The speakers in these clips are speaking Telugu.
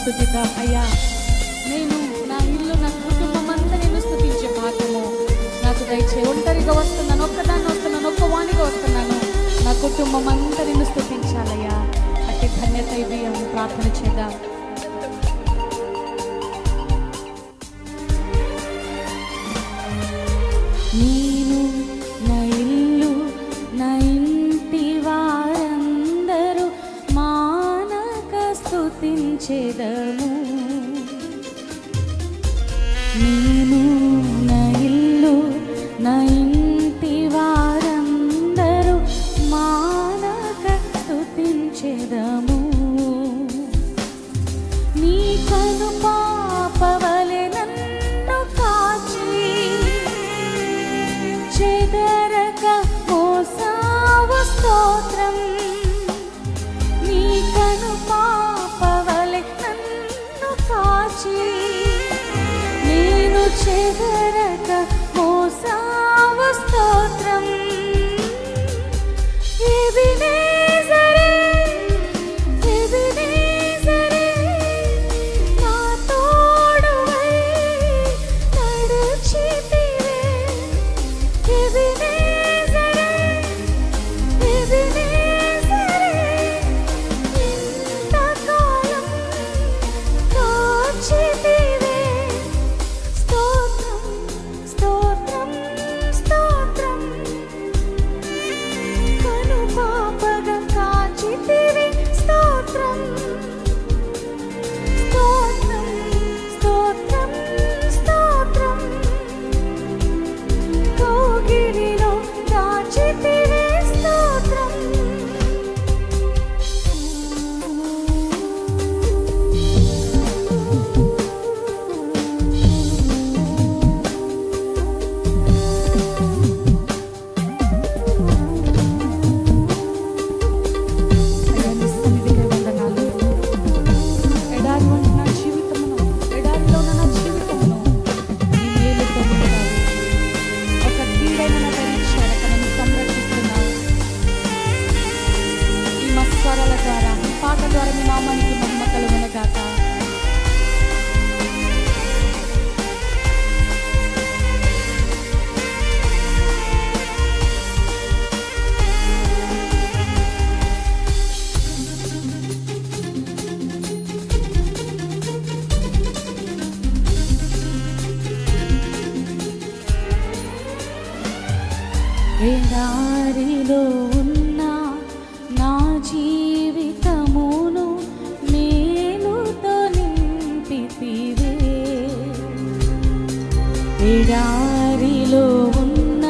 స్తుతిద్దాం. అయ్యా, నేను నా ఇల్లు, నా కుటుంబం అంతా నేను స్తుతించే భాగ్యము నాకు దయచే. ఒంటరిగా వస్తున్నాను, ఒక్కదాన్ని వస్తున్నాను, ఒక్కవాణిగా వస్తున్నాను, నా కుటుంబం అంతా నేను స్తుతించాలయ్యా. అట్టి ధన్యత ఇది అని ప్రార్థన చేద్దాం. నేను, నా ఇల్లు, నా ఇంటి వారందరూ మానక స్తుతించెదము. నేను, నా ఇల్లు, నా ఇంటి వారందరూ మానక స్తుతించెదము. నీ కను పాపవలె నన్ను కాచి చెదరక మోసావు స్తోత్రం. నీ కను పాపవలె నన్ను కాచి నేను చెదరక మోసావు స్తోత్రం. ఎబినేజరే, ఎబినేజరే, నా తోడువై నడిచితివే. ఎబినేజరే, ఎబినేజరే, ఇంతకాలం కాచితివే. స్తోత్రం, స్తోత్రం, స్తోత్రం. కను పాపగా కాచితివి. స్తోత్రం, స్తోత్రం, స్తోత్రం, స్తోత్రం. కౌగిలిలో దాచితివి. స్తోత్రం. అయ్యా, నీ సన్నిధికే వందనాలు. ఎడారి వంటి నా జీవితమును, ఎడారిలో ఉన్న నా జీవితమును నీ మేలుతో నింపావు. ఒక కీడైన నా ధరించారక నన్ను సంరక్షిస్తున్నావు. ఈ మత్స్వరాల ద్వారా, ఈ పాట ద్వారా మీ నామానికి మహిమ కలుగునుగాక. ఎడారిలో ఉన్న నా జీవితమును మేలుతో నింపితివే. ఎడారిలో ఉన్న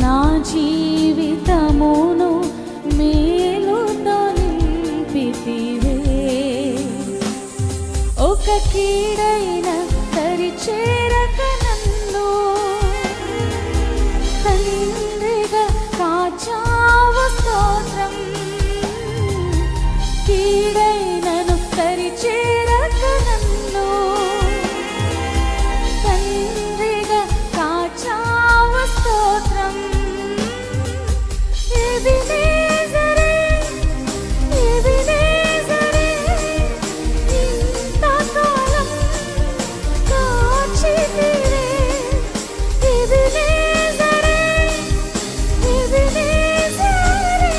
నా జీవితమును మేలుతో నింపితివే. ఒక కీడైన దరిచేరక నన్ను తండ్రిగా కాచావు. స్తోత్రం. కీడైనను దరిచేరక నన్ను తండ్రిగా కాచావు. స్తోత్రం. ఎబినేజరే, ఎబినేజరే, ఇంతకాలం కాచితివే. ఎబినేజరే, ఎబినేజరే,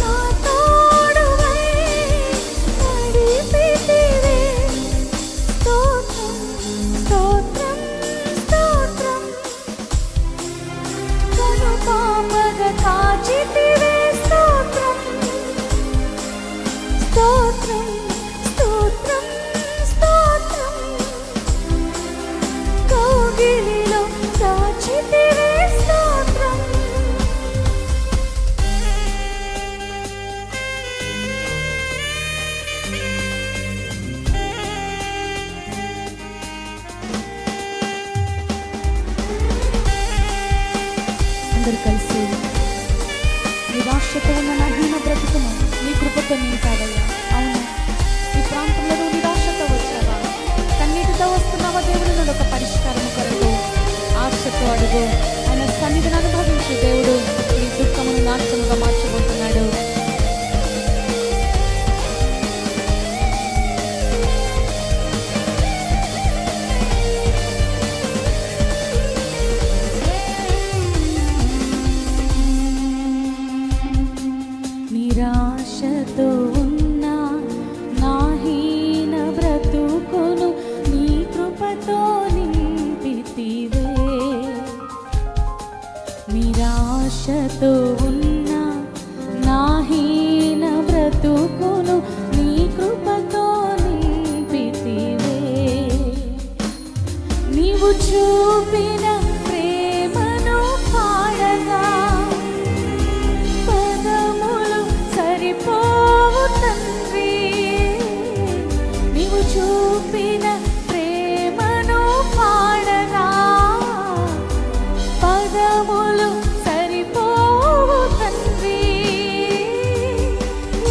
నా తోడువై నడిపితివే. స్తోత్రం, స్తోత్రం, స్తోత్రం. కను పాపగా కాచితివే. స్తోత్రం, స్తోత్రం, స్తోత్రం, స్తోత్రం. కౌగిలిలో దాచితివే. స్తోత్రం. అందరూ కలిసి నిరాశతో ఉన్న నా హీన బ్రతుకును నీ కృపతో నింపావయ్యా. అవును, ఈ ప్రాంతంలో నువ్వు నిరాశతో వచ్చావా? కన్నీటితో వస్తున్నావా? దేవుడు నుండి ఒక పరిష్కారం కొరకు ఆశతో అడుగు. ఆయన సన్నిధిని అనుభవించి దేవుడు ఈ దుఃఖమును నాట్యముగా మార్చబోతున్నాడు. ఆశతో ఉన్న నా హీన బ్రతుకును నీ కృపతో నింపితివే. నీవు చూపిన ప్రేమను పాడగా పదములు సరిపోవు తండ్రి. నీవు చూపిన ప్రేమను పాడగా పదములు సరిపోవు తండ్రి.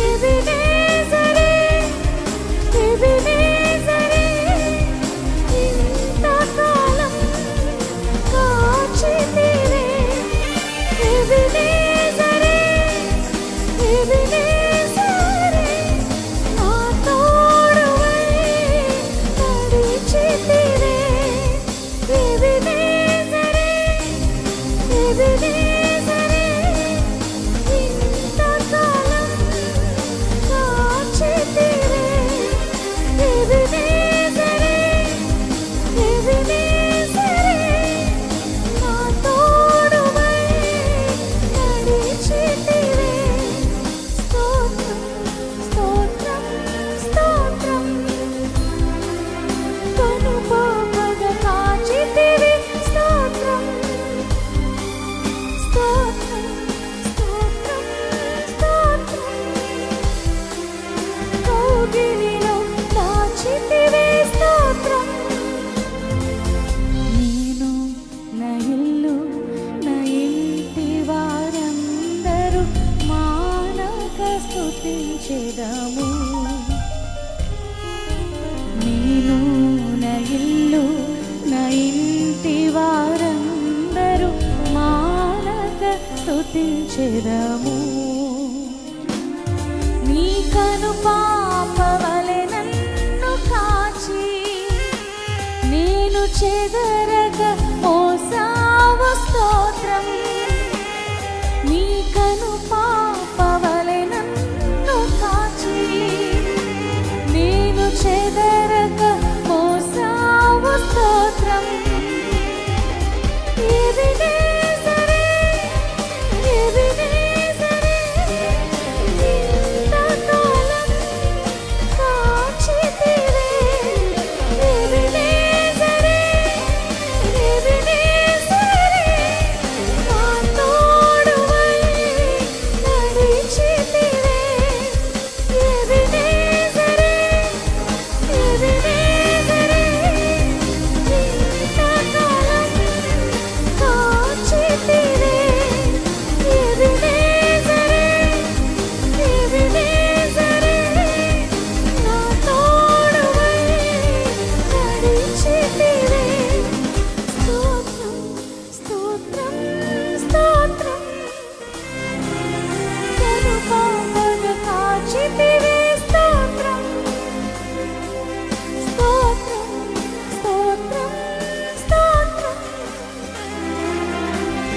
ఎబెనేజరే, ఎబెనేజరే, ఇంతకాలం కాచితివే. ఎబెనేజరే, ఎబెనేజరే, నా తోడువై నడిచితివే. ఎబెనేజరే, ఎబెనేజరే, ఇంతకాలం కాచితివే. ఎబెనేజరే, ఎబెనేజరే, నా తోడువై నడిచితివే. స్తోత్రం, స్తోత్రం, స్తోత్రం, కనుపాపగా కాచితివే. స్తోత్రం, స్తోత్రం, స్తోత్రం, స్తోత్రం, కౌగిలిలో దాచితివే. స్తోత్రం. నేను నా ఇల్లు నా ఇంటి వారందరూ మానక స్తుతించెదము. నేను నా ఇల్లు నా ఇంటి వారందరూ మానక స్తుతించెదము. నీ కనుపాపవలె నన్ను కాచి నేను చెదరక మోసావు. స్తోత్రం. నీ కనుపాపవలె నన్ను కాచి నేను చెదరక మోసావు. స్తోత్రం. ఎబెనేజరే, ఎబెనేజరే, ఇంతకాలం కాచితివే. ఎబెనేజరే, ఎబెనేజరే, నా తోడువై నడిచితివే. ఎబెనేజరే, ఎబెనేజరే, ఇంతకాలం కాచితివే. ఎబెనేజరే, ఎబెనేజరే, నా తోడువై నడిచితివే. స్తోత్రం, స్తోత్రం, స్తోత్రం, కనుపాపగా కాచితివే. స్తోత్రం, స్తోత్రం, స్తోత్రం, స్తోత్రం,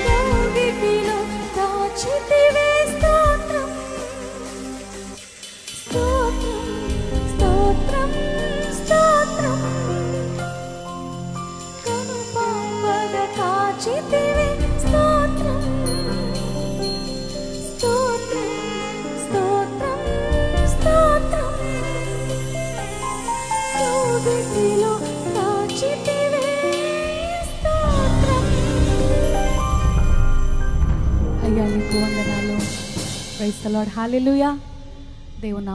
కౌగిలిలో దాచితివే. స్తోత్రం, స్తోత్రం, స్తోత్రం, స్తోత్రం, కనుపాపగా కాచితివే. స్తోత్రం, స్తోత్రం, స్తోత్రం, స్తోత్రం, కౌగిలిలో దాచితివే. స్తోత్రం. అయ్యా నీకు వందనాలు. Praise the Lord. హల్లెలూయా. దేవుని